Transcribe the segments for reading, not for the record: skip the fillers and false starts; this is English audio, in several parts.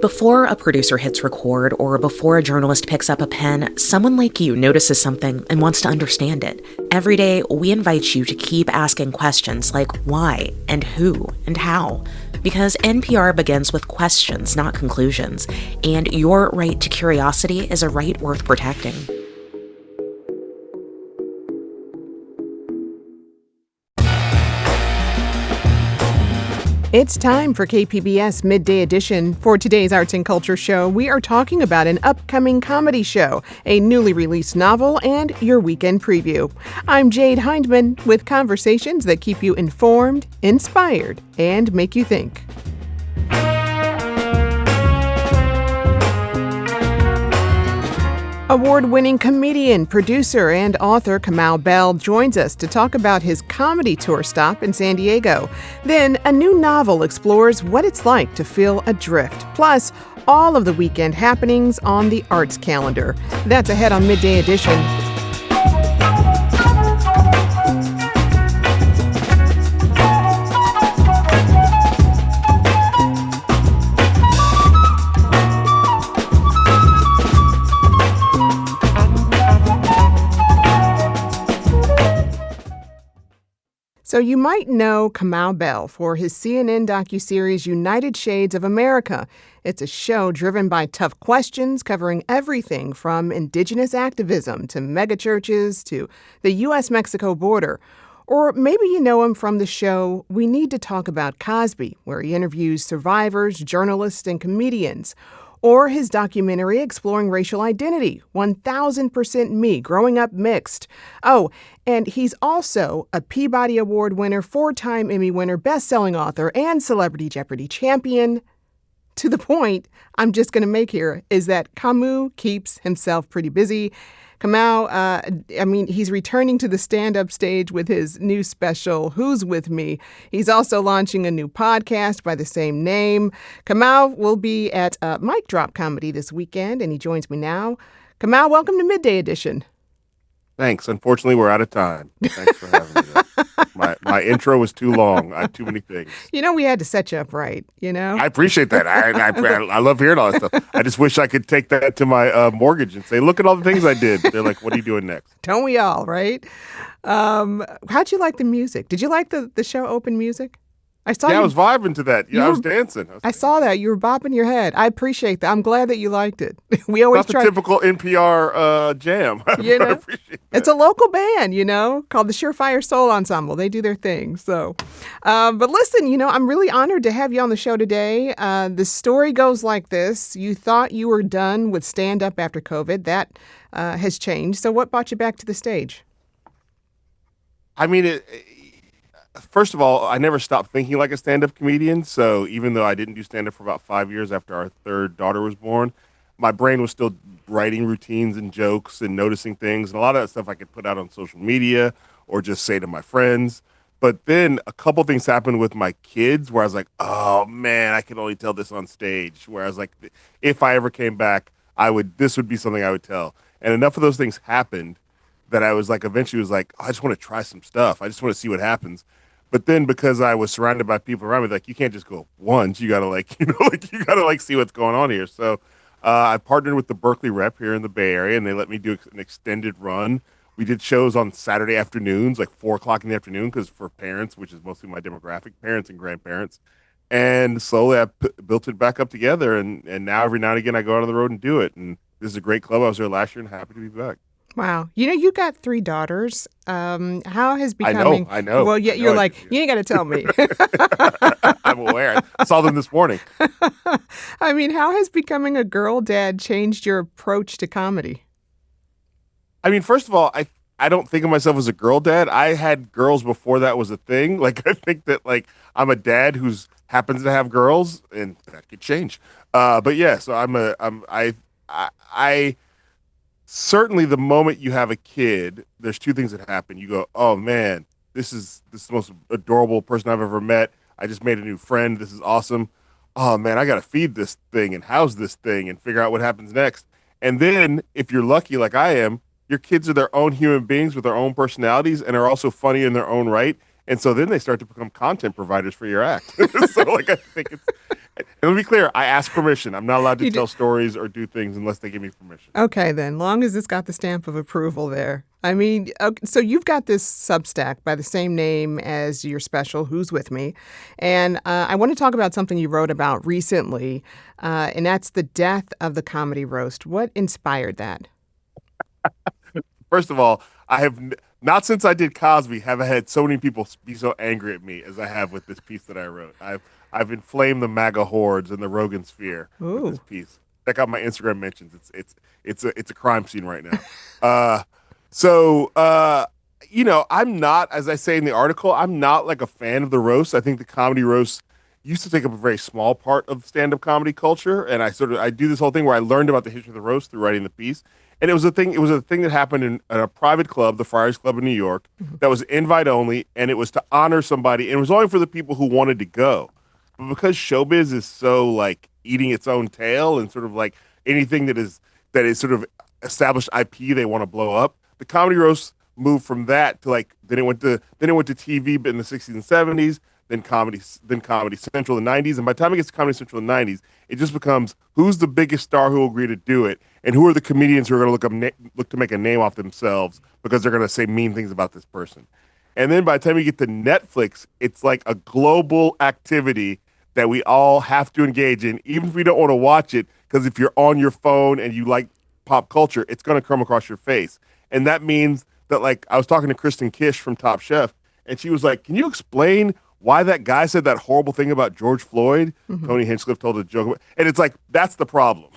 Before a producer hits record or before a journalist picks up a pen, someone like you notices something and wants to understand it. Every day, we invite you to keep asking questions like why and who and how. Because NPR begins with questions, not conclusions. And your right to curiosity is a right worth protecting. It's time for KPBS Midday Edition. For today's Arts and Culture show, we are talking about an upcoming comedy show, a newly released novel, and your weekend preview. I'm Jade Hindman with conversations that keep you informed, inspired, and make you think. Award-winning comedian, producer, and author Kamau Bell joins us to talk about his comedy tour stop in San Diego. Then, a new novel explores what it's like to feel adrift. Plus, all of the weekend happenings on the arts calendar. That's ahead on Midday Edition. So you might know Kamau Bell for his CNN docuseries United Shades of America. It's a show driven by tough questions covering everything from indigenous activism to megachurches to the U.S.-Mexico border. Or maybe you know him from the show We Need to Talk About Cosby, where he interviews survivors, journalists, and comedians. Or his documentary exploring racial identity, 1000% Me, Growing Up Mixed. Oh, and he's also a Peabody Award winner, 4-time Emmy winner, best-selling author, and Celebrity Jeopardy champion. To the point I'm just going to make here is that Kamau keeps himself pretty busy. Kamau, he's returning to the stand-up stage with his new special, Who's With Me? He's also launching a new podcast by the same name. Kamau will be at Mic Drop Comedy this weekend, and he joins me now. Kamau, welcome to Midday Edition. Thanks. Unfortunately, we're out of time. Thanks for having me. My intro was too long. I had too many things. We had to set you up right, I appreciate that. I love hearing all that stuff. I just wish I could take that to my mortgage and say, look at all the things I did. They're like, what are you doing next? Don't we all, right? How'd you like the music? Did you like the show Open Music? I was vibing to that. I was dancing. I saw that. You were bopping your head. I appreciate that. I'm glad that you liked it. We always try. Not the typical NPR jam. I appreciate that. It's a local band, called the Surefire Soul Ensemble. They do their thing. So, but listen, I'm really honored to have you on the show today. The story goes like this. You thought you were done with stand-up after COVID. That has changed. So what brought you back to the stage? First of all, I never stopped thinking like a stand-up comedian. So even though I didn't do stand-up for about 5 years after our third daughter was born, my brain was still writing routines and jokes and noticing things. And a lot of that stuff I could put out on social media or just say to my friends. But then a couple things happened with my kids where I was like, oh, man, I can only tell this on stage. Where I was like, if I ever came back, this would be something I would tell. And enough of those things happened that I was like, eventually was like, I just want to try some stuff. I just want to see what happens. But then because I was surrounded by people around me, like, you can't just go once. You got to see what's going on here. So I partnered with the Berkeley Rep here in the Bay Area, and they let me do an extended run. We did shows on Saturday afternoons, like 4 o'clock in the afternoon, because for parents, which is mostly my demographic, parents and grandparents. And slowly I built it back up together. And now every now and again, I go out on the road and do it. And this is a great club. I was there last year and happy to be back. Wow. You got 3 daughters. How has becoming... I know. Well, yeah, you're like, you ain't got to tell me. I'm aware. I saw them this morning. How has becoming a girl dad changed your approach to comedy? First of all, I don't think of myself as a girl dad. I had girls before that was a thing. Like, I think that, I'm a dad who's happens to have girls, and that could change. But yeah, so I certainly the moment you have a kid, there's 2 things that happen. You go, oh man, this is the most adorable person I've ever met. I just made a new friend. This is awesome. Oh man, I got to feed this thing and house this thing and figure out what happens next. And then if you're lucky like I am, your kids are their own human beings with their own personalities and are also funny in their own right. And so then they start to become content providers for your act. So I think And let me be clear, I ask permission. I'm not allowed to You tell stories or do things unless they give me permission. Okay, then, long as it's got the stamp of approval there. I mean, okay, so you've got this Substack by the same name as your special, Who's With Me? And I want to talk about something you wrote about recently, and that's the death of the comedy roast. What inspired that? First of all, I have not since I did Cosby have I had so many people be so angry at me as I have with this piece that I wrote. I've inflamed the MAGA hordes and the Rogan sphere with this Ooh. piece. Check out my Instagram mentions. It's a crime scene right now. Uh, so I'm not, as I say in the article, I'm not like a fan of the roast. I think the comedy roast used to take up a very small part of stand-up comedy culture, and I do this whole thing where I learned about the history of the roast through writing the piece. And it was a thing. It was a thing that happened in a private club, the Friars Club in New York, that was invite only, and it was to honor somebody. And it was only for the people who wanted to go. But because showbiz is so like eating its own tail, and sort of like anything that is sort of established IP they want to blow up, the comedy roast moved from that to like then it went to TV, but in the 60s and 70s, then Comedy Central in the 90s, and by the time it gets to Comedy Central in the 90s, it just becomes who's the biggest star who will agree to do it, and who are the comedians who are going to look to make a name off themselves because they're going to say mean things about this person. And then by the time you get to Netflix, it's like a global activity that we all have to engage in, even if we don't want to watch it, because if you're on your phone and you like pop culture, it's going to come across your face. And that means that, like, I was talking to Kristen Kish from Top Chef, and she was like, "Can you explain why that guy said that horrible thing about George Floyd?" Tony Hinchcliffe told a joke, and it's like that's the problem.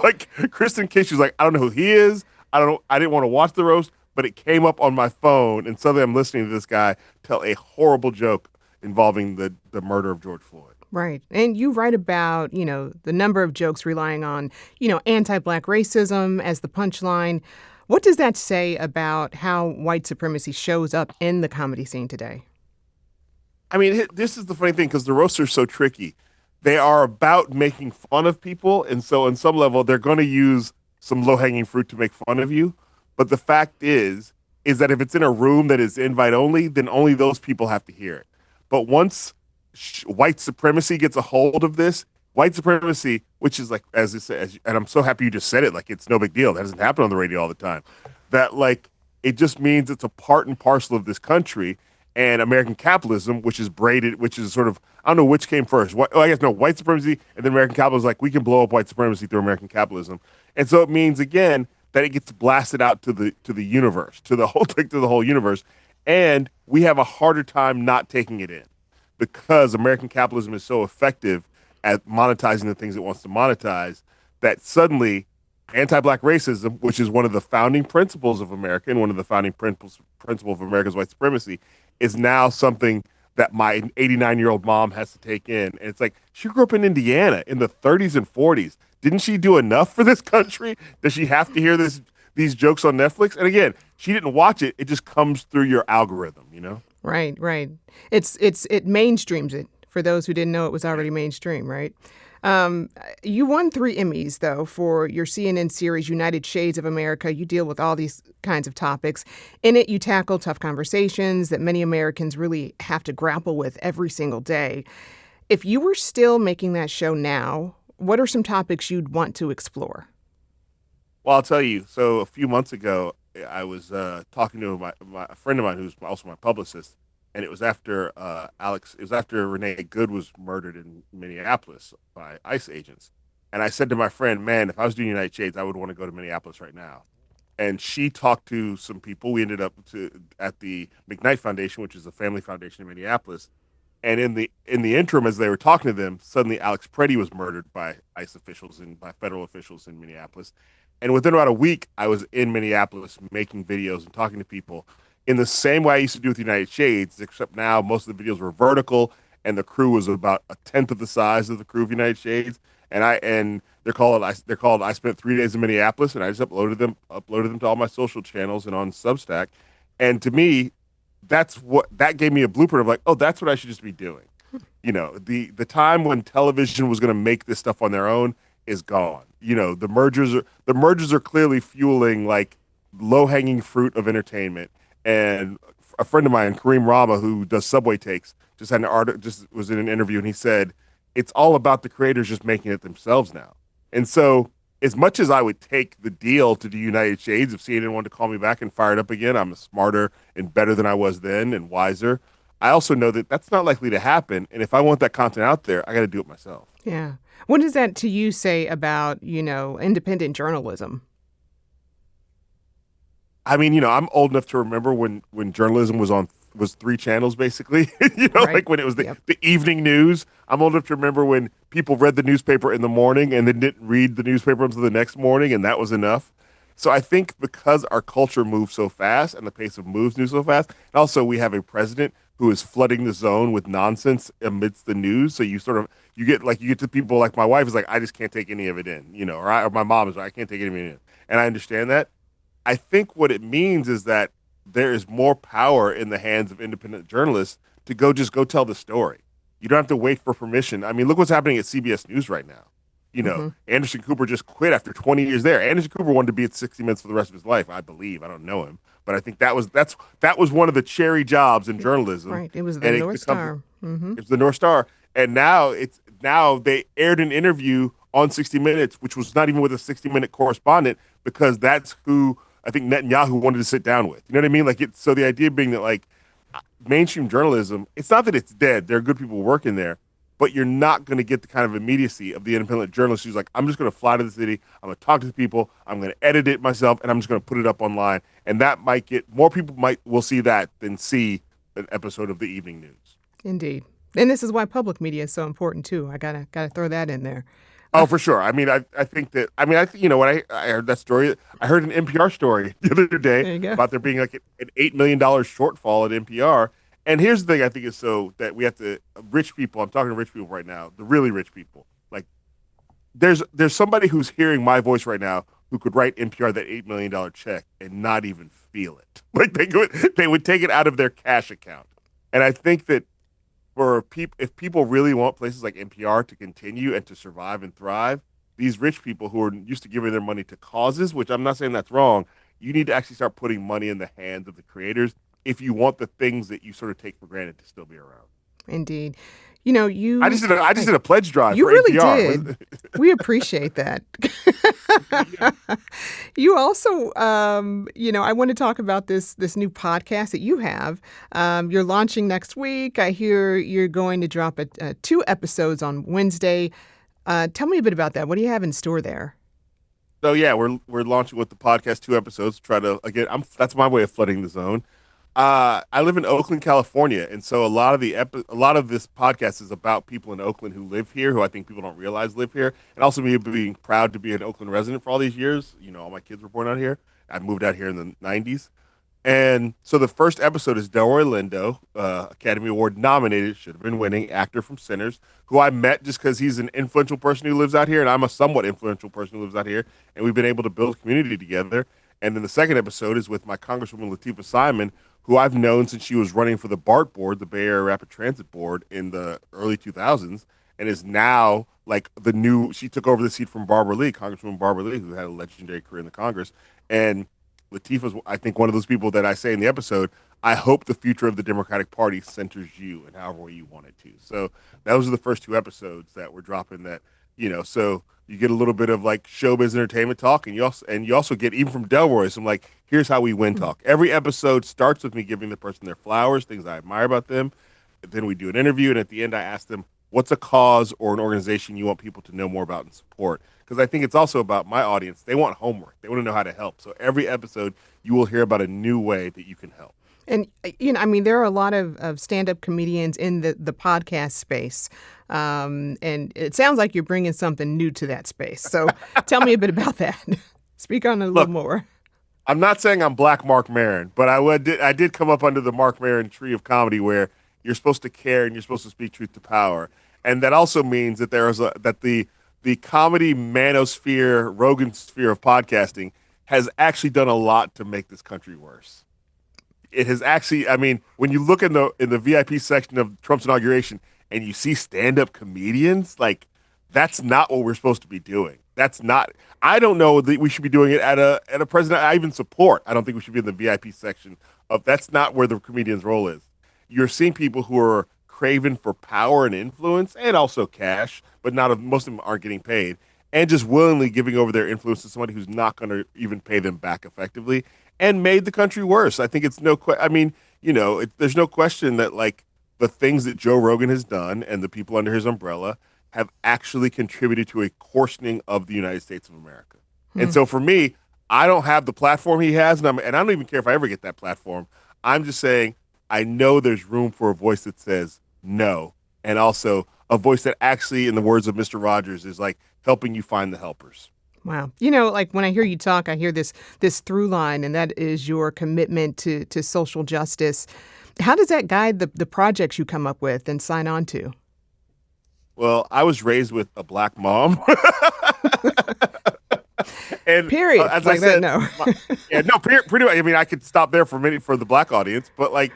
like Kristen Kish was like, "I don't know who he is. I don't know. I didn't want to watch the roast, but it came up on my phone, and suddenly I'm listening to this guy tell a horrible joke involving the murder of George Floyd." Right. And you write about, the number of jokes relying on, anti-Black racism as the punchline. What does that say about how white supremacy shows up in the comedy scene today? I mean, this is the funny thing because the roasts are so tricky. They are about making fun of people, and so on some level, they're going to use some low-hanging fruit to make fun of you. But the fact is that if it's in a room that is invite only, then only those people have to hear it. But once white supremacy gets a hold of this, white supremacy, which is like, as I said, and I'm so happy you just said it, like it's no big deal. That doesn't happen on the radio all the time. That like it just means it's a part and parcel of this country and American capitalism, which is braided, which is sort of I don't know which came first. I guess no, white supremacy and then American capitalism. Like we can blow up white supremacy through American capitalism, and so it means again that it gets blasted out to the universe, to the whole to the whole universe, and we have a harder time not taking it in because American capitalism is so effective at monetizing the things it wants to monetize that suddenly anti-black racism, which is one of the founding principles of America and one of the founding principle of America's white supremacy, is now something that my 89-year-old mom has to take in. And it's like, she grew up in Indiana in the 30s and 40s. Didn't she do enough for this country? Does she have to hear these jokes on Netflix? And again, she didn't watch it. It just comes through your algorithm, you know? Right, right. It mainstreams it for those who didn't know it was already mainstream, right? You won 3 Emmys, though, for your CNN series, United Shades of America. You deal with all these kinds of topics. In it, you tackle tough conversations that many Americans really have to grapple with every single day. If you were still making that show now, what are some topics you'd want to explore? Well, I'll tell you. So a few months ago, I was talking to a friend of mine who's also my publicist, and it was after Alex. It was after Renee Good was murdered in Minneapolis by ICE agents, and I said to my friend, "Man, if I was doing United Shades, I would want to go to Minneapolis right now." And she talked to some people. We ended up at the McKnight Foundation, which is a family foundation in Minneapolis. And in the interim, as they were talking to them, suddenly Alex Preddy was murdered by ICE officials and by federal officials in Minneapolis. And within about a week, I was in Minneapolis making videos and talking to people in the same way I used to do with United Shades, except now most of the videos were vertical and the crew was about a tenth of the size of the crew of United Shades. And they're called I spent 3 days in Minneapolis and I just uploaded them to all my social channels and on Substack. And to me, that gave me a blueprint of like, oh, that's what I should just be doing. The time when television was going to make this stuff on their own is gone. The mergers are clearly fueling like low hanging fruit of entertainment. And a friend of mine, Kareem Rama, who does Subway Takes, just had an article, just was in an interview, and he said it's all about the creators just making it themselves now. And so, as much as I would take the deal to do United Shades, if CNN wanted to call me back and fire it up again, I'm smarter and better than I was then and wiser. I also know that that's not likely to happen. And if I want that content out there, I got to do it myself. Yeah. What does that to you say about, independent journalism? I mean, I'm old enough to remember when journalism was three channels basically. Right. Like when it was Yep. the evening news. I'm old enough to remember when people read the newspaper in the morning and then didn't read the newspaper until the next morning, and that was enough. So I think because our culture moves so fast and the pace of moves so fast, and also we have a president who is flooding the zone with nonsense amidst the news. So you get to people like my wife is like, I just can't take any of it in, or my mom is like, I can't take any of it in, and I understand that. I think what it means is that there is more power in the hands of independent journalists to go tell the story. You don't have to wait for permission. I mean, look what's happening at CBS News right now. Hmm. Anderson Cooper just quit after 20 years there. Anderson Cooper wanted to be at 60 Minutes for the rest of his life, I believe. I don't know him, but I think that was one of the cherry jobs in journalism, Right. It was the and North Star. Hmm. it's the North Star. And now they aired an interview on 60 Minutes, which was not even with a 60-minute correspondent, because that's who I think Netanyahu wanted to sit down with. You know what I mean? So the idea being that like mainstream journalism, it's not that it's dead. There are good people working there, but you're not going to get the kind of immediacy of the independent journalist who's like, I'm just going to fly to the city, I'm going to talk to the people, I'm going to edit it myself, and I'm just going to put it up online. And that might get more people will see that than see an episode of the evening news. Indeed. And this is why public media is so important too. I gotta throw that in there. Oh, for sure. I mean, I think that, I mean, when I heard that story, I heard an NPR story the other day There you go. about there being like an $8 million shortfall at NPR. And here's the thing I think is so that we have to, rich people, I'm talking to rich people right now, the really rich people. Like, there's somebody who's hearing my voice right now who could write NPR that $8 million check and not even feel it. Like, they would take it out of their cash account. And I think that if people really want places like NPR to continue and to survive and thrive, these rich people who are used to giving their money to causes, which I'm not saying that's wrong, you need to actually start putting money in the hands of the creators if you want the things that you sort of take for granted to still be around. Indeed. I just did a pledge drive You for really NPR. did. We appreciate that. You also, I want to talk about this new podcast that you have. You're launching next week. I hear you're going to drop 2 episodes on Wednesday. Tell me a bit about that. What do you have in store there? So yeah, we're launching with the podcast 2 episodes. Try to again, that's my way of flooding the zone. I live in Oakland, California, and so a lot of this podcast is about people in Oakland who live here, who I think people don't realize live here, and also me being proud to be an Oakland resident for all these years. All my kids were born out here. I moved out here in the '90s, and so the first episode is Delroy Lindo, Academy Award nominated, should have been winning actor from Sinners, who I met just because he's an influential person who lives out here, and I'm a somewhat influential person who lives out here, and we've been able to build a community together. And then the second episode is with my Congresswoman Latifah Simon, who I've known since she was running for the BART board, the Bay Area Rapid Transit Board, in the early 2000s, and is now like she took over the seat from Barbara Lee, Congresswoman Barbara Lee, who had a legendary career in the Congress. And Latifah's, I think, one of those people that I say in the episode, I hope the future of the Democratic Party centers you in however way you want it to. So those are the first 2 episodes that we're dropping so you get a little bit of like showbiz entertainment talk, and you also get, even from Delroy, some like, here's how we win talk. Every episode starts with me giving the person their flowers, things I admire about them. Then we do an interview, and at the end I ask them, what's a cause or an organization you want people to know more about and support? Because I think it's also about my audience. They want homework. They want to know how to help. So every episode you will hear about a new way that you can help. And, there are a lot of stand-up comedians in the podcast space. And it sounds like you're bringing something new to that space. So tell me a bit about that. Speak on it a little more. I'm not saying I'm Black Mark Maron, but I did come up under the Mark Maron tree of comedy, where you're supposed to care and you're supposed to speak truth to power. And that also means that the comedy manosphere, Rogan sphere of podcasting has actually done a lot to make this country worse. It has actually, I mean, when you look in the VIP section of Trump's inauguration and you see stand-up comedians, like, that's not what we're supposed to be doing. That's not, I don't know that we should be doing it at a president I even support. I don't think we should be in the VIP section that's not where the comedian's role is. You're seeing people who are craven for power and influence and also cash, but most of them aren't getting paid, and just willingly giving over their influence to somebody who's not going to even pay them back effectively, and made the country worse. I think it's I mean, there's no question that like the things that Joe Rogan has done and the people under his umbrella have actually contributed to a coarsening of the United States of America. And so for me, I don't have the platform he has, and I don't even care if I ever get that platform. I'm just saying I know there's room for a voice that says no, and also a voice that actually, in the words of Mr. Rogers, is like helping you find the helpers. Wow. Like when I hear you talk, I hear this through line, and that is your commitment to social justice. How does that guide the projects you come up with and sign on to? Well, I was raised with a Black mom. And period. As like I said, that, no. Pretty much. I mean, I could stop there for the Black audience, but like,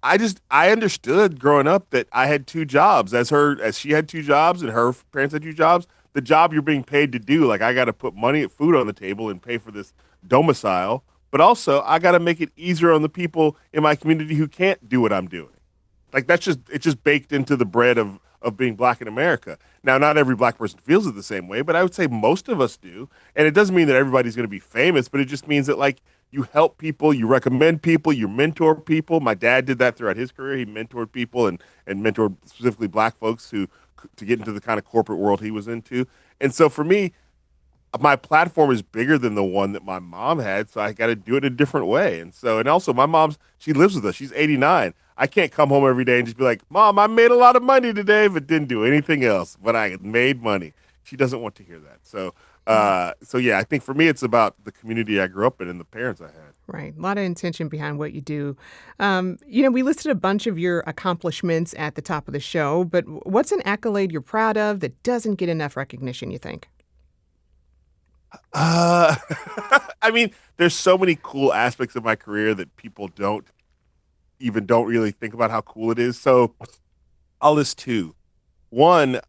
I understood growing up that I had two jobs, as she had two jobs and her parents had two jobs. The job you're being paid to do, like I got to put food on the table and pay for this domicile, but also I got to make it easier on the people in my community who can't do what I'm doing. Like it's just baked into the bread of being Black in America. Now, not every Black person feels it the same way, but I would say most of us do. And it doesn't mean that everybody's going to be famous, but it just means that like you help people, you recommend people, you mentor people. My dad did that throughout his career. He mentored people and mentored specifically Black folks to get into the kind of corporate world he was into. And so for me, my platform is bigger than the one that my mom had, so I got to do it a different way. And also my she lives with us. She's 89. I can't come home every day and just be like, Mom, I made a lot of money today, but didn't do anything else. But I made money. She doesn't want to hear that. So yeah, I think for me, it's about the community I grew up in and the parents I had. Right. A lot of intention behind what you do. We listed a bunch of your accomplishments at the top of the show, but what's an accolade you're proud of that doesn't get enough recognition, you think? I mean, there's so many cool aspects of my career that people don't really think about how cool it is. So I'll list two. One,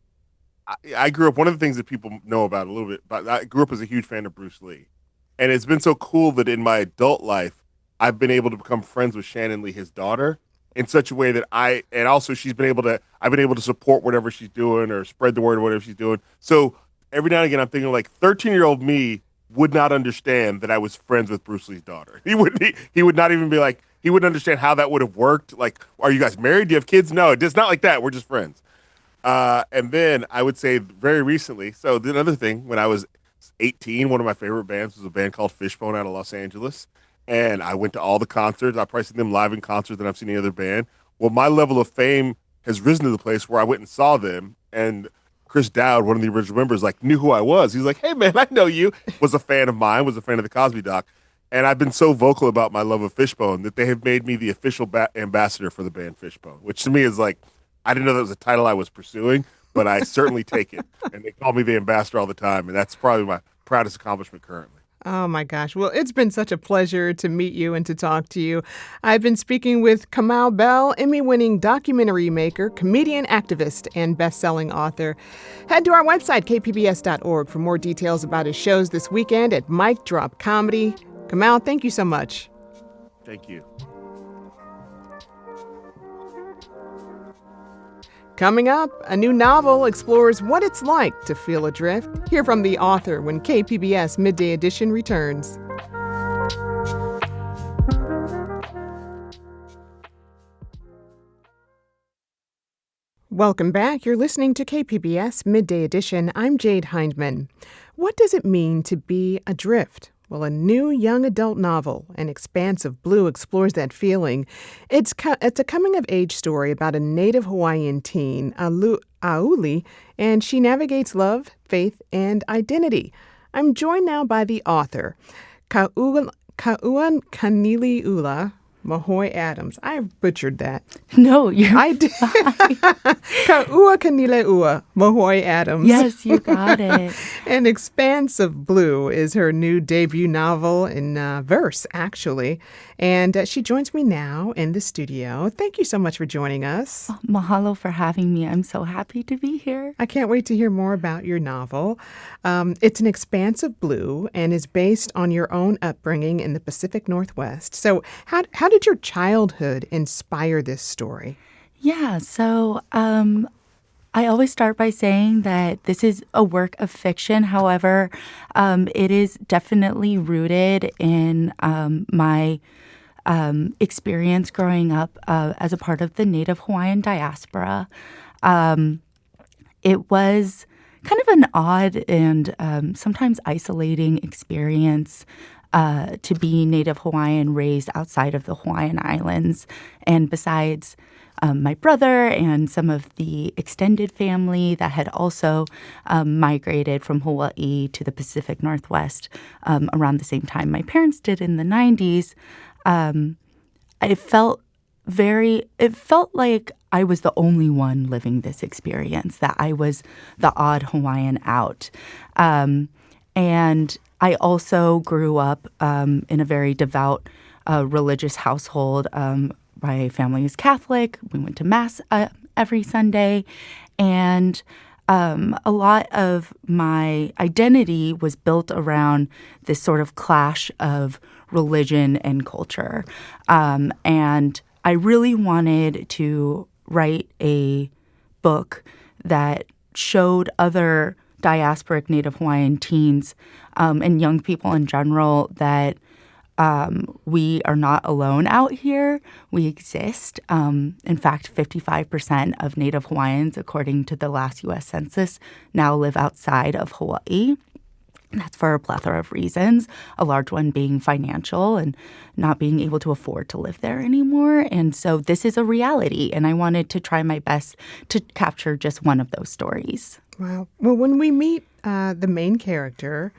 I grew up, one of the things that people know about a little bit, but I grew up as a huge fan of Bruce Lee. And it's been so cool that in my adult life, I've been able to become friends with Shannon Lee, his daughter, in such a way that I've been able to support whatever she's doing or spread the word of whatever she's doing. So every now and again, I'm thinking like 13-year-old me would not understand that I was friends with Bruce Lee's daughter. He would not even be like, he wouldn't understand how that would have worked. Like, are you guys married? Do you have kids? No, it's not like that. We're just friends. And then I would say very recently, so another thing, when I was 18, one of my favorite bands was a band called Fishbone out of Los Angeles. And I went to all the concerts. I've probably seen them live in concert than I've seen any other band. Well, my level of fame has risen to the place where I went and saw them. And Chris Dowd, one of the original members, like knew who I was. He's like, hey, man, I know you. Was a fan of mine, was a fan of the Cosby Doc. And I've been so vocal about my love of Fishbone that they have made me the official ambassador for the band Fishbone, which to me is like, I didn't know that was a title I was pursuing, but I certainly take it. And they call me the ambassador all the time. And that's probably my proudest accomplishment currently. Oh, my gosh. Well, it's been such a pleasure to meet you and to talk to you. I've been speaking with Kamau Bell, Emmy-winning documentary maker, comedian, activist, and best-selling author. Head to our website, kpbs.org, for more details about his shows this weekend at Mic Drop Comedy. Kamau, thank you so much. Thank you. Coming up, a new novel explores what it's like to feel adrift. Hear from the author when KPBS Midday Edition returns. Welcome back. You're listening to KPBS Midday Edition. I'm Jade Hindman. What does it mean to be adrift? Well, a new young adult novel, An Expanse of Blue, explores that feeling. It's a coming-of-age story about a Native Hawaiian teen, Aouli, and she navigates love, faith, and identity. I'm joined now by the author, Kauan Kanili'ula Mahoe Adams. I butchered that. No, I did. Ka'ua Kanili'ula Mahoe Adams. Yes, you got it. An Expanse of Blue is her new debut novel in verse, actually. And she joins me now in the studio. Thank you so much for joining us. Oh, mahalo for having me. I'm so happy to be here. I can't wait to hear more about your novel. It's An Expanse of Blue and is based on your own upbringing in the Pacific Northwest. So how did your childhood inspire this story? Yeah, so I always start by saying that this is a work of fiction. However, it is definitely rooted in my experience growing up as a part of the Native Hawaiian diaspora. It was kind of an odd and sometimes isolating experience to be Native Hawaiian raised outside of the Hawaiian Islands. And besides my brother and some of the extended family that had also migrated from Hawaii to the Pacific Northwest around the same time my parents did in the 90s, it felt like I was the only one living this experience, that I was the odd Hawaiian out. And I also grew up in a very devout religious household. My family is Catholic. We went to Mass every Sunday. And a lot of my identity was built around this sort of clash of religion and culture. And I really wanted to write a book that showed other diasporic Native Hawaiian teens and young people in general that we are not alone out here. We exist. In fact, 55% of Native Hawaiians, according to the last U.S. Census, now live outside of Hawaii. That's for a plethora of reasons, a large one being financial and not being able to afford to live there anymore. And so this is a reality, and I wanted to try my best to capture just one of those stories. Wow. Well, when we meet the main character,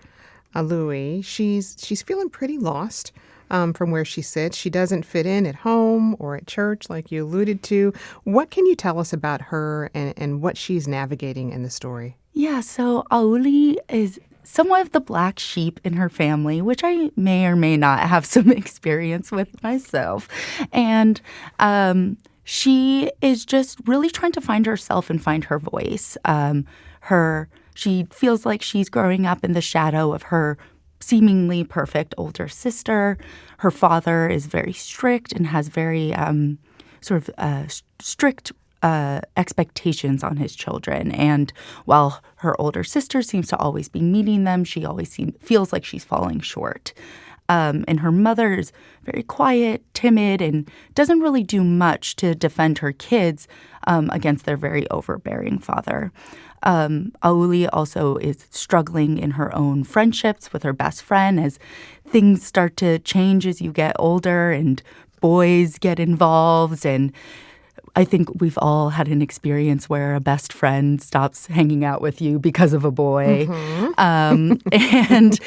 Aouli, she's feeling pretty lost from where she sits. She doesn't fit in at home or at church, like you alluded to. What can you tell us about her and what she's navigating in the story? Yeah, so Aouli is somewhat of the black sheep in her family, which I may or may not have some experience with myself. And she is just really trying to find herself and find her voice. She feels like she's growing up in the shadow of her seemingly perfect older sister. Her father is very strict and has very strict expectations on his children. And while her older sister seems to always be meeting them, she always feels like she's falling short. And her mother is very quiet, timid, and doesn't really do much to defend her kids against their very overbearing father. Aouli also is struggling in her own friendships with her best friend as things start to change as you get older and boys get involved. And I think we've all had an experience where a best friend stops hanging out with you because of a boy. And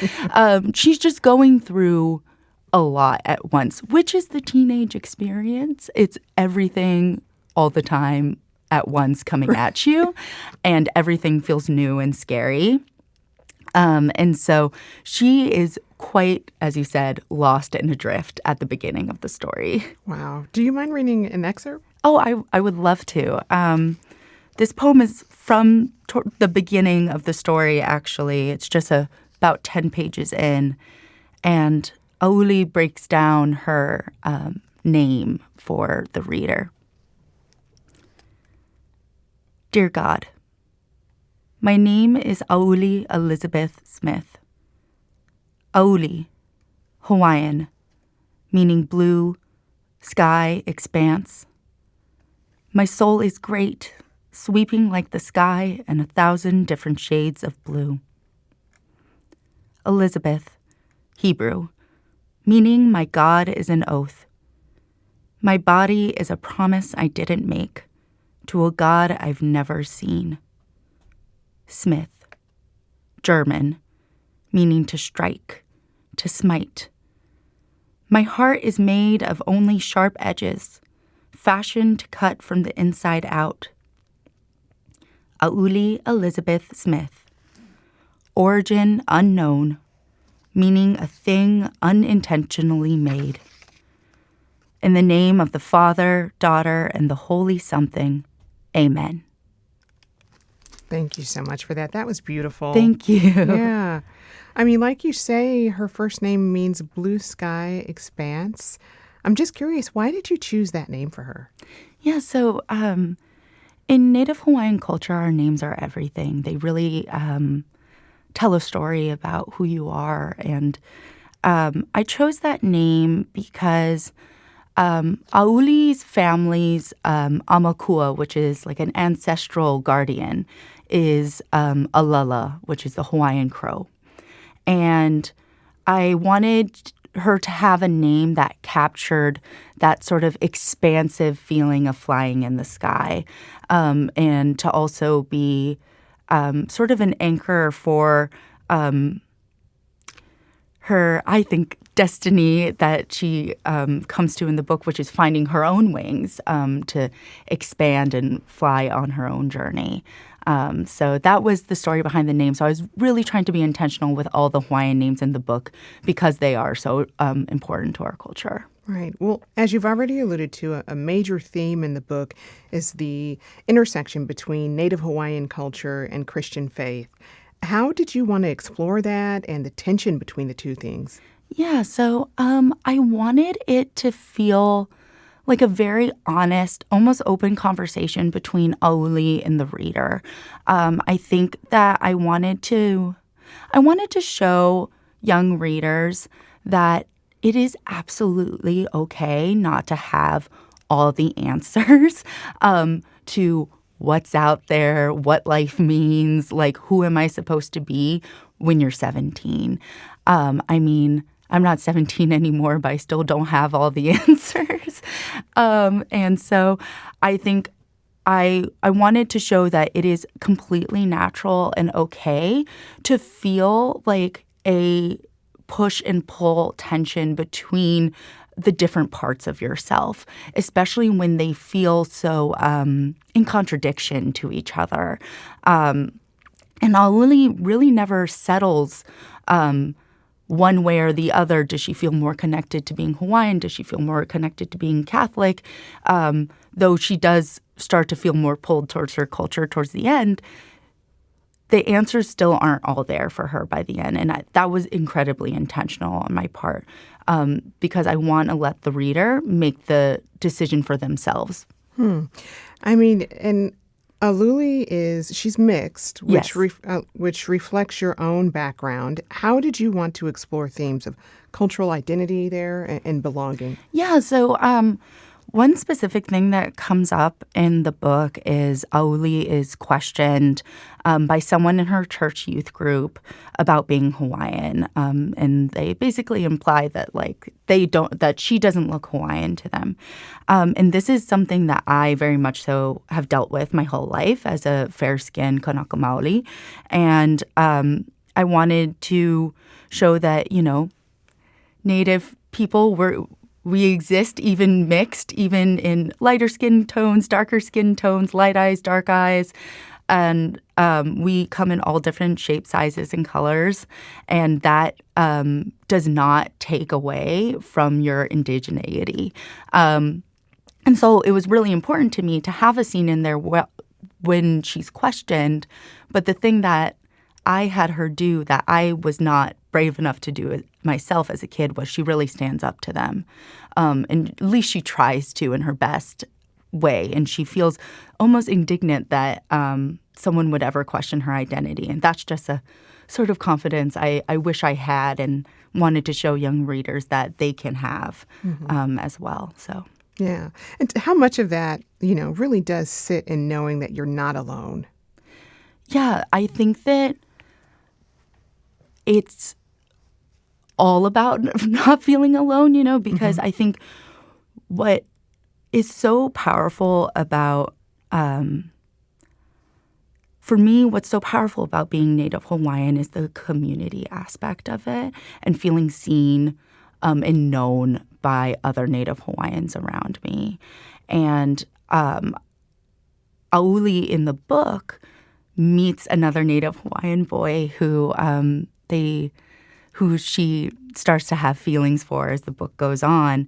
she's just going through a lot at once, which is the teenage experience. It's everything all the time at once coming at you, and everything feels new and scary. And so she is quite, as you said, lost and adrift at the beginning of the story. Wow. Do you mind reading an excerpt? Oh, I would love to. This poem is from the beginning of the story, actually. It's just about 10 pages in. And Aouli breaks down her name for the reader. Dear God, my name is Aouli Elizabeth Smith. Aouli, Hawaiian, meaning blue, sky, expanse. My soul is great, sweeping like the sky and 1,000 different shades of blue. Elizabeth, Hebrew, meaning my God is an oath. My body is a promise I didn't make to a God I've never seen. Smith, German, meaning to strike, to smite. My heart is made of only sharp edges, fashioned to cut from the inside out. Aouli Elizabeth Smith, origin unknown, meaning a thing unintentionally made. In the name of the Father, Daughter, and the Holy Something, Amen. Thank you so much for that. That was beautiful. Thank you. Yeah. I mean, like you say, her first name means blue sky expanse. I'm just curious, why did you choose that name for her? Yeah, so in Native Hawaiian culture, our names are everything. They really tell a story about who you are. And I chose that name because Aouli's family's amakua, which is like an ancestral guardian, is a lala, which is the Hawaiian crow. And I wanted her to have a name that captured that sort of expansive feeling of flying in the sky, and to also be sort of an anchor for her, I think, destiny that she comes to in the book, which is finding her own wings to expand and fly on her own journey. So that was the story behind the name. So I was really trying to be intentional with all the Hawaiian names in the book because they are so important to our culture. Right. Well, as you've already alluded to, a major theme in the book is the intersection between Native Hawaiian culture and Christian faith. How did you want to explore that and the tension between the two things? Yeah, so I wanted it to feel like a very honest, almost open conversation between Aouli and the reader. I think that I wanted to show young readers that it is absolutely okay not to have all the answers to what's out there, what life means, like who am I supposed to be when you're 17. I mean, I'm not 17 anymore, but I still don't have all the answers. And so I think I wanted to show that it is completely natural and okay to feel like a push and pull tension between the different parts of yourself, especially when they feel so in contradiction to each other. And Aouli really never settles one way or the other. Does she feel more connected to being Hawaiian? Does she feel more connected to being Catholic? Though she does start to feel more pulled towards her culture towards the end, the answers still aren't all there for her by the end. And that was incredibly intentional on my part because I want to let the reader make the decision for themselves. I mean, and Aouli she's mixed, which Yes. which reflects your own background. How did you want to explore themes of cultural identity there and belonging? Yeah, so one specific thing that comes up in the book is Aouli is questioned by someone in her church youth group about being Hawaiian, and they basically imply that that she doesn't look Hawaiian to them, and this is something that I very much so have dealt with my whole life as a fair-skinned Kanaka Maoli, and I wanted to show that Native people we exist even mixed, even in lighter skin tones, darker skin tones, light eyes, dark eyes. And we come in all different shapes, sizes, and colors. And that does not take away from your indigeneity. And so it was really important to me to have a scene in there when she's questioned. But the thing that I had her do that I was not brave enough to do it myself as a kid was she really stands up to them. And at least she tries to in her best way. And she feels almost indignant that someone would ever question her identity. And that's just a sort of confidence I wish I had and wanted to show young readers that they can have as well. So. Yeah. And how much of that, really does sit in knowing that you're not alone? Yeah, I think that it's all about not feeling alone, because I think what is so powerful about, for me, what's so powerful about being Native Hawaiian is the community aspect of it and feeling seen and known by other Native Hawaiians around me. And Aouli in the book meets another Native Hawaiian boy who she starts to have feelings for as the book goes on,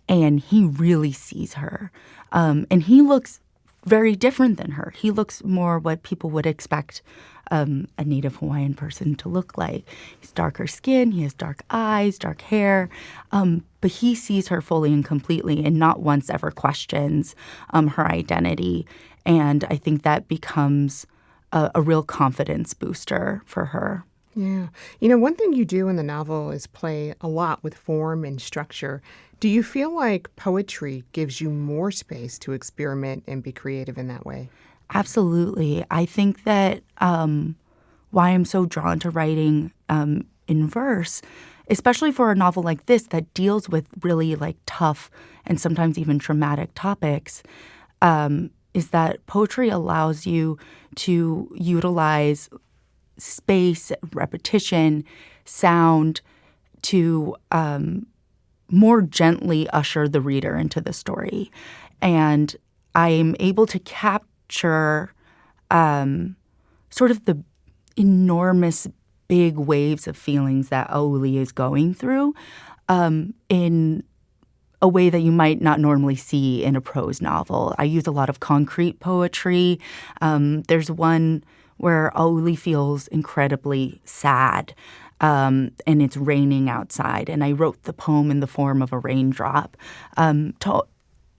and he really sees her. And he looks very different than her. He looks more what people would expect a Native Hawaiian person to look like. He's darker skin, he has dark eyes, dark hair, but he sees her fully and completely and not once ever questions her identity. And I think that becomes a real confidence booster for her. Yeah. One thing you do in the novel is play a lot with form and structure. Do you feel like poetry gives you more space to experiment and be creative in that way? Absolutely. I think that why I'm so drawn to writing in verse, especially for a novel like this that deals with really like tough and sometimes even traumatic topics, is that poetry allows you to utilize space, repetition, sound to more gently usher the reader into the story. And I'm able to capture sort of the enormous big waves of feelings that Aouli is going through in a way that you might not normally see in a prose novel. I use a lot of concrete poetry. There's one where Aouli feels incredibly sad, and it's raining outside. And I wrote the poem in the form of a raindrop in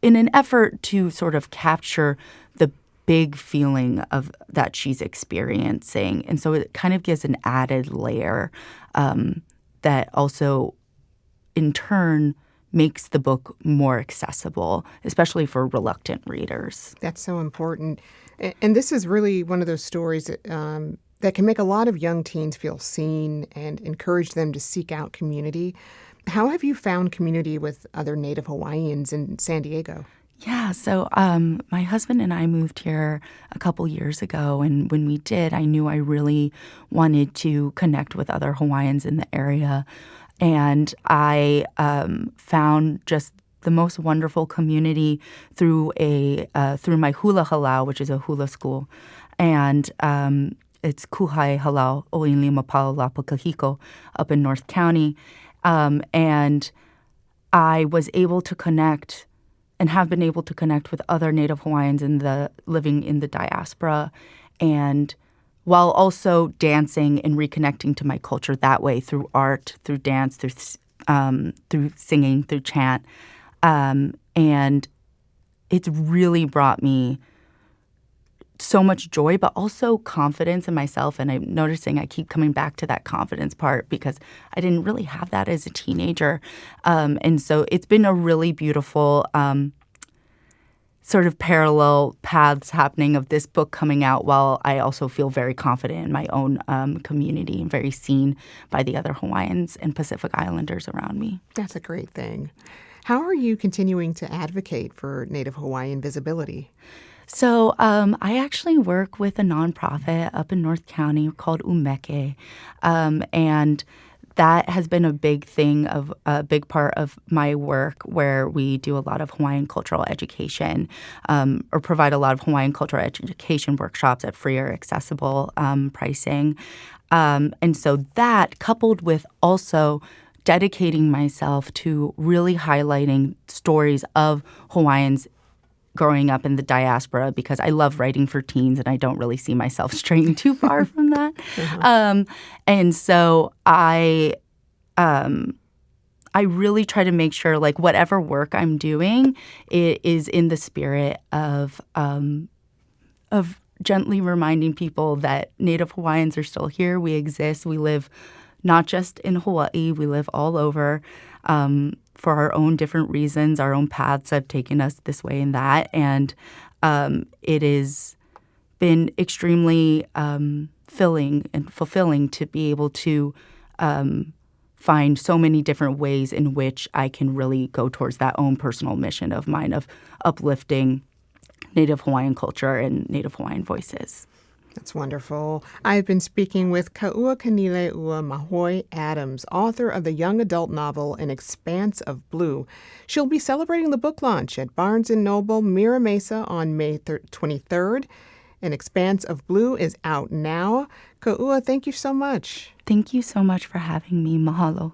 an effort to sort of capture the big feeling of that she's experiencing. And so it kind of gives an added layer that also, in turn, makes the book more accessible, especially for reluctant readers. That's so important. And this is really one of those stories that can make a lot of young teens feel seen and encourage them to seek out community. How have you found community with other Native Hawaiians in San Diego? Yeah, so my husband and I moved here a couple years ago, and when we did, I knew I really wanted to connect with other Hawaiians in the area. And I found just the most wonderful community through my hula halau, which is a hula school, and it's Kuhai Halau Oinli Mapalo Lapa Kahiko up in North County, and I was able to connect and have been able to connect with other Native Hawaiians living in the diaspora, and while also dancing and reconnecting to my culture that way through art, through dance, through singing, through chant. And it's really brought me so much joy, but also confidence in myself. And I'm noticing I keep coming back to that confidence part because I didn't really have that as a teenager. And so it's been a really beautiful sort of parallel paths happening of this book coming out while I also feel very confident in my own community and very seen by the other Hawaiians and Pacific Islanders around me. That's a great thing. How are you continuing to advocate for Native Hawaiian visibility? So I actually work with a nonprofit up in North County called Umeke, and that has been a big part of my work, where we do a lot of Hawaiian cultural education, or provide a lot of Hawaiian cultural education workshops at free or accessible pricing. And so that, coupled with also dedicating myself to really highlighting stories of Hawaiians growing up in the diaspora, because I love writing for teens and I don't really see myself straying too far from that. And so I really try to make sure, like, whatever work I'm doing, it is in the spirit of gently reminding people that Native Hawaiians are still here. We exist. We live not just in Hawaii. We live all over. For our own different reasons, our own paths have taken us this way and that. And it has been extremely filling and fulfilling to be able to find so many different ways in which I can really go towards that own personal mission of mine of uplifting Native Hawaiian culture and Native Hawaiian voices. That's wonderful. I've been speaking with Ka'uakanil'eua Mahoi Adams, author of the young adult novel An Expanse of Blue. She'll be celebrating the book launch at Barnes & Noble Mira Mesa on May 23rd. An Expanse of Blue is out now. Ka'ua, thank you so much. Thank you so much for having me. Mahalo.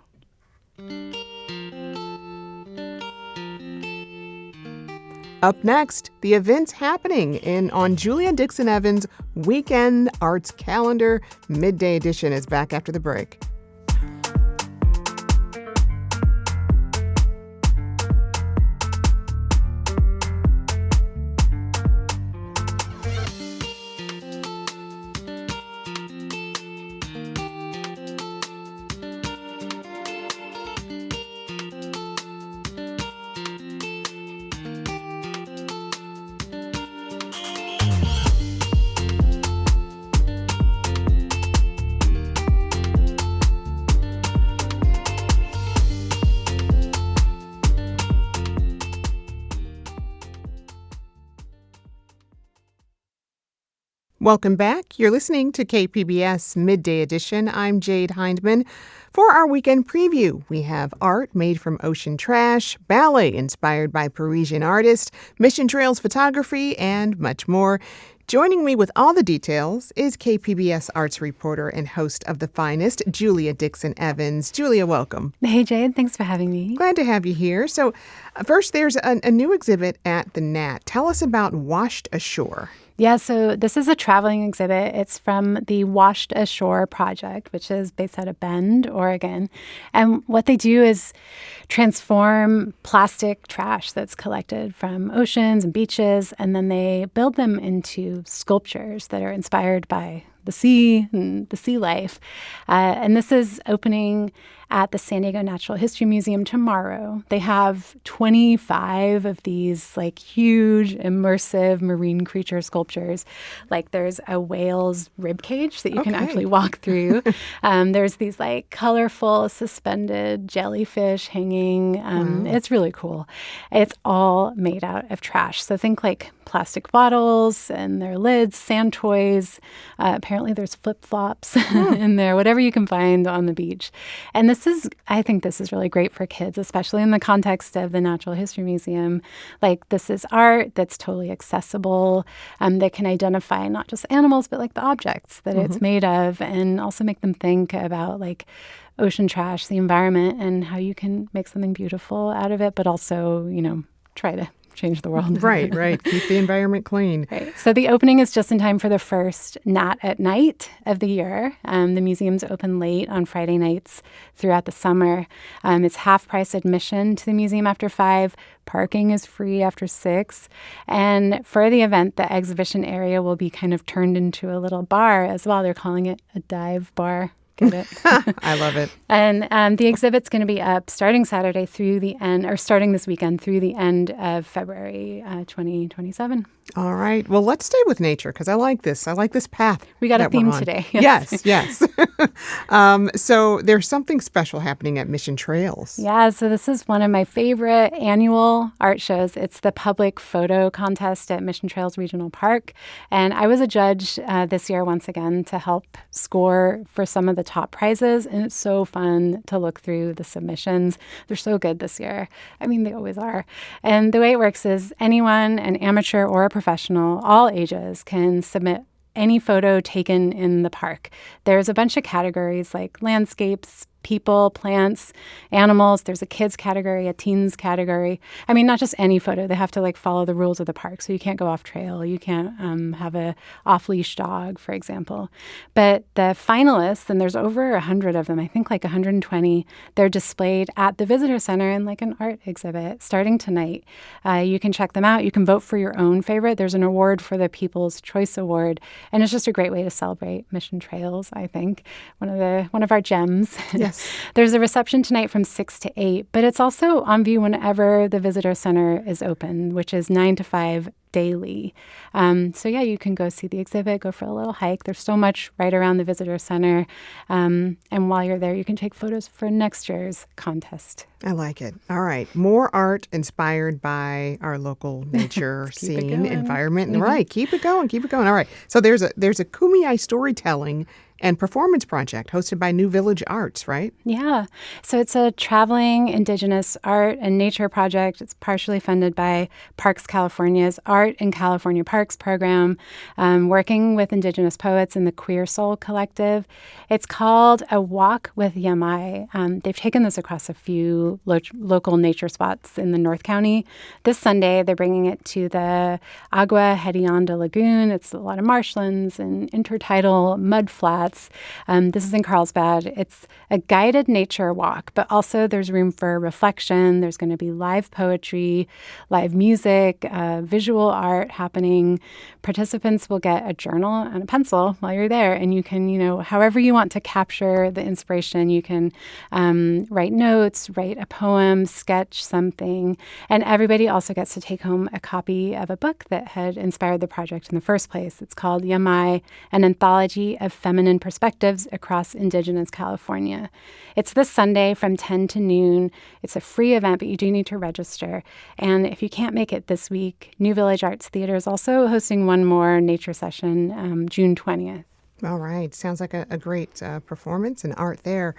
Up next, the events happening on Julia Dixon Evans' Weekend Arts Calendar. Midday Edition is back after the break. Welcome back. You're listening to KPBS Midday Edition. I'm Jade Hindman. For our weekend preview, we have art made from ocean trash, ballet inspired by Parisian artists, Mission Trails photography, and much more. Joining me with all the details is KPBS arts reporter and host of The Finest, Julia Dixon Evans. Julia, welcome. Hey, Jade. Thanks for having me. Glad to have you here. So first, there's a new exhibit at the Nat. Tell us about Washed Ashore. Yeah, so this is a traveling exhibit. It's from the Washed Ashore Project, which is based out of Bend, Oregon. And what they do is transform plastic trash that's collected from oceans and beaches, and then they build them into sculptures that are inspired by the sea and the sea life. And this is opening at the San Diego Natural History Museum tomorrow. They have 25 of these like huge immersive marine creature sculptures. Like there's a whale's rib cage that you can actually walk through. There's these like colorful suspended jellyfish hanging. It's really cool. It's all made out of trash. So think like plastic bottles and their lids, sand toys. Apparently there's flip-flops in there, whatever you can find on the beach. And I think this is really great for kids, especially in the context of the Natural History Museum. Like this is art that's totally accessible, that can identify not just animals, but like the objects that it's made of, and also make them think about like ocean trash, the environment, and how you can make something beautiful out of it, but also, try to change the world. Right. Keep the environment clean. Right. So the opening is just in time for the first Nat at Night of the year. The museum's open late on Friday nights throughout the summer. It's half-price admission to the museum after 5. Parking is free after 6. And for the event, the exhibition area will be kind of turned into a little bar as well. They're calling it a dive bar. Get it? I love it. And the exhibit's going to be up starting Saturday starting this weekend through the end of February 2027. All right. Well, let's stay with nature because I like this. I like this path. We got a theme today. Yes. So there's something special happening at Mission Trails. Yeah. So this is one of my favorite annual art shows. It's the public photo contest at Mission Trails Regional Park. And I was a judge this year once again to help score for some of the top prizes. And it's so fun to look through the submissions. They're so good this year. I mean, they always are. And the way it works is anyone, an amateur or a professional, all ages, can submit any photo taken in the park. There's a bunch of categories like landscapes, people, plants, animals. There's a kids category, a teens category. I mean, not just any photo. They have to follow the rules of the park. So you can't go off trail. You can't have a off-leash dog, for example. But the finalists, and there's over 100 of them, I think 120, they're displayed at the visitor center in an art exhibit starting tonight. You can check them out. You can vote for your own favorite. There's an award for the People's Choice Award. And it's just a great way to celebrate Mission Trails, I think. One of our gems. Yes. There's a reception tonight from 6 to 8, but it's also on view whenever the visitor center is open, which is 9 to 5 daily. You can go see the exhibit, go for a little hike. There's so much right around the visitor center. And while you're there, you can take photos for next year's contest. I like it. All right. More art inspired by our local nature scene, environment. Mm-hmm. Right. Keep it going. All right. So there's a kumeyaay storytelling and performance project hosted by New Village Arts, right? Yeah. So it's a traveling Indigenous art and nature project. It's partially funded by Parks California's Art in California Parks program, working with Indigenous poets in the Queer Soul Collective. It's called A Walk with Yamai. They've taken this across a few local nature spots in the North County. This Sunday, they're bringing it to the Agua Hedionda Lagoon. It's a lot of marshlands and intertidal mud flats. This is in Carlsbad. It's a guided nature walk, but also there's room for reflection. There's going to be live poetry, live music, visual art happening. Participants will get a journal and a pencil while you're there, and you can, however you want to capture the inspiration, you can write notes, write a poem, sketch something, and everybody also gets to take home a copy of a book that had inspired the project in the first place. It's called Yamai, an anthology of feminine perspectives across Indigenous California. It's this Sunday from 10 to noon. It's a free event, but you do need to register. And if you can't make it this week, New Village Arts Theater is also hosting one more nature session, June 20th. All right. Sounds like a great performance and art there.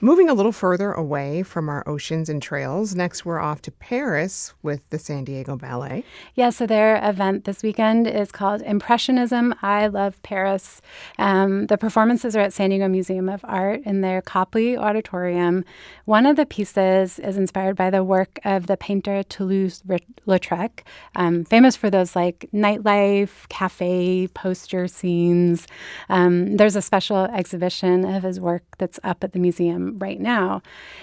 Moving a little further away from our oceans and trails, next we're off to Paris with the San Diego Ballet. Yeah, so their event this weekend is called Impressionism, I Love Paris. The performances are at San Diego Museum of Art in their Copley Auditorium. One of the pieces is inspired by the work of the painter Toulouse-Lautrec, famous for those like nightlife, cafe, poster scenes. There's a special exhibition of his work that's up at the museum right now.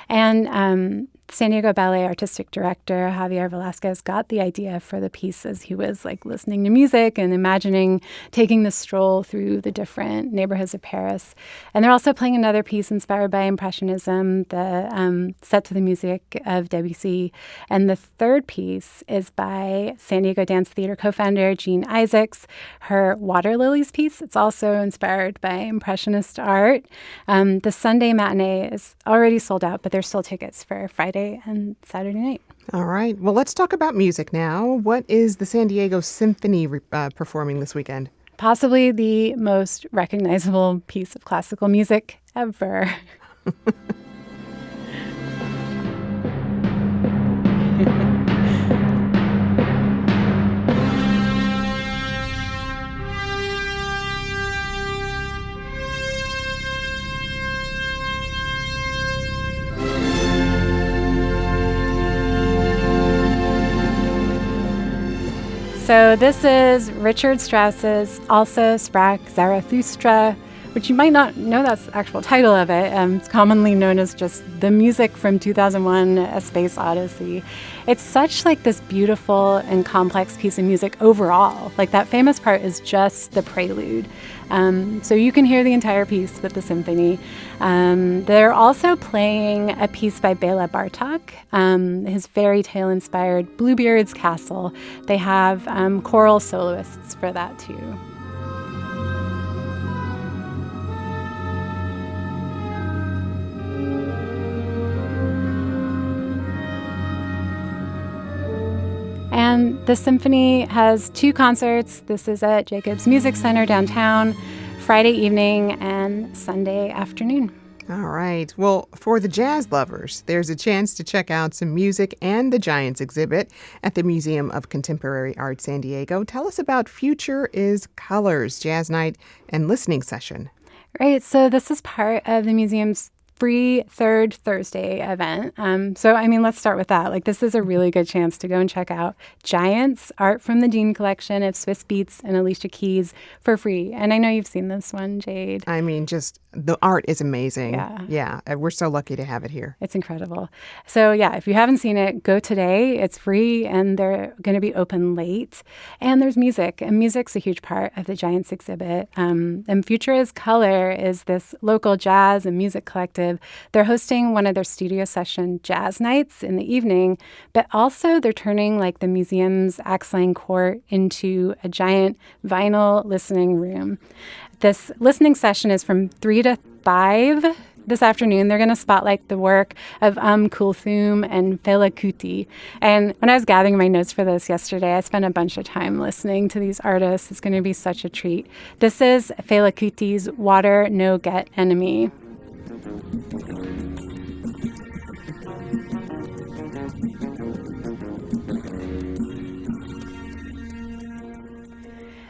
And San Diego Ballet artistic director Javier Velasquez got the idea for the piece as he was like listening to music and imagining taking the stroll through the different neighborhoods of Paris. And they're also playing another piece inspired by Impressionism, the set to the music of Debussy. And the third piece is by San Diego Dance Theater co-founder Jean Isaacs, her Water Lilies piece. It's also inspired by Impressionist art. The Sunday matinee is already sold out, but there's still tickets for Friday and Saturday night. All right. Well, let's talk about music now. What is the San Diego Symphony performing this weekend? Possibly the most recognizable piece of classical music ever. So this is Richard Strauss's Also Sprach Zarathustra, which you might not know that's the actual title of it. It's commonly known as just the music from 2001, A Space Odyssey. It's such like this beautiful and complex piece of music overall. Like that famous part is just the prelude. So you can hear the entire piece with the symphony. They're also playing a piece by Bela Bartok, his fairy tale-inspired Bluebeard's Castle. They have choral soloists for that too. And the symphony has two concerts. This is at Jacobs Music Center downtown, Friday evening and Sunday afternoon. All right. Well, for the jazz lovers, there's a chance to check out some music and the Giants exhibit at the Museum of Contemporary Art San Diego. Tell us about Future is Colors Jazz Night and Listening Session. Right. So this is part of the museum's free third Thursday event. Let's start with that. Like, this is a really good chance to go and check out Giants, art from the Dean collection of Swiss Beats and Alicia Keys for free. And I know you've seen this one, Jade. I mean, just the art is amazing. Yeah. We're so lucky to have it here. It's incredible. So, yeah, if you haven't seen it, go today. It's free, and they're going to be open late. And there's music, and music's a huge part of the Giants exhibit. And Future is Color is this local jazz and music collective. They're hosting one of their studio session jazz nights in the evening, but also they're turning like the museum's Axline Court into a giant vinyl listening room. This listening session is from 3 to 5 This afternoon, they're going to spotlight the work of Kulthum and Fela Kuti. And when I was gathering my notes for this yesterday, I spent a bunch of time listening to these artists. It's going to be such a treat. This is Fela Kuti's Water No Get Enemy.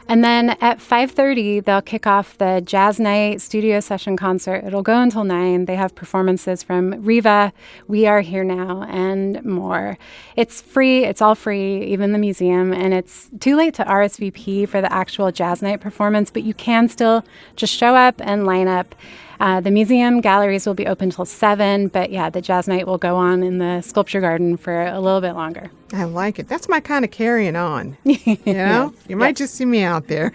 And then at 5:30, they'll kick off the Jazz Night studio session concert. It'll go until 9. They have performances from Riva, We Are Here Now, and more. It's free. It's all free, even the museum. And it's too late to RSVP for the actual Jazz Night performance, but you can still just show up and line up. The museum galleries will be open till 7, but yeah, the Jazz Night will go on in the Sculpture Garden for a little bit longer. I like it. That's my kind of carrying on. You know, you might just see me out there.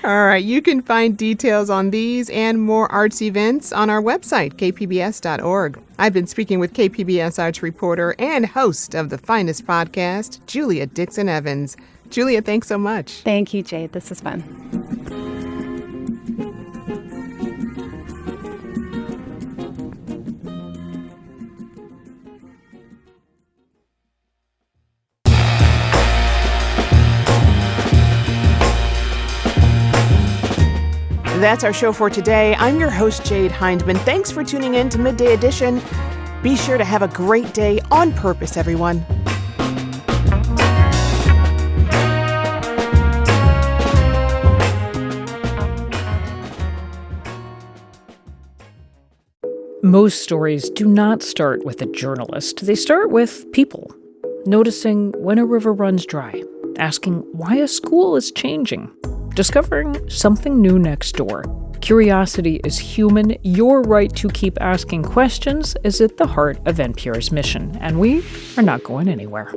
All right. You can find details on these and more arts events on our website, kpbs.org. I've been speaking with KPBS arts reporter and host of the Finest podcast, Julia Dixon Evans. Julia, thanks so much. Thank you, Jade. This is fun. That's our show for today. I'm your host, Jade Hindman. Thanks for tuning in to Midday Edition. Be sure to have a great day on purpose, everyone. Most stories do not start with a journalist. They start with people, noticing when a river runs dry, asking why a school is changing, discovering something new next door. Curiosity is human. Your right to keep asking questions is at the heart of NPR's mission, and we are not going anywhere.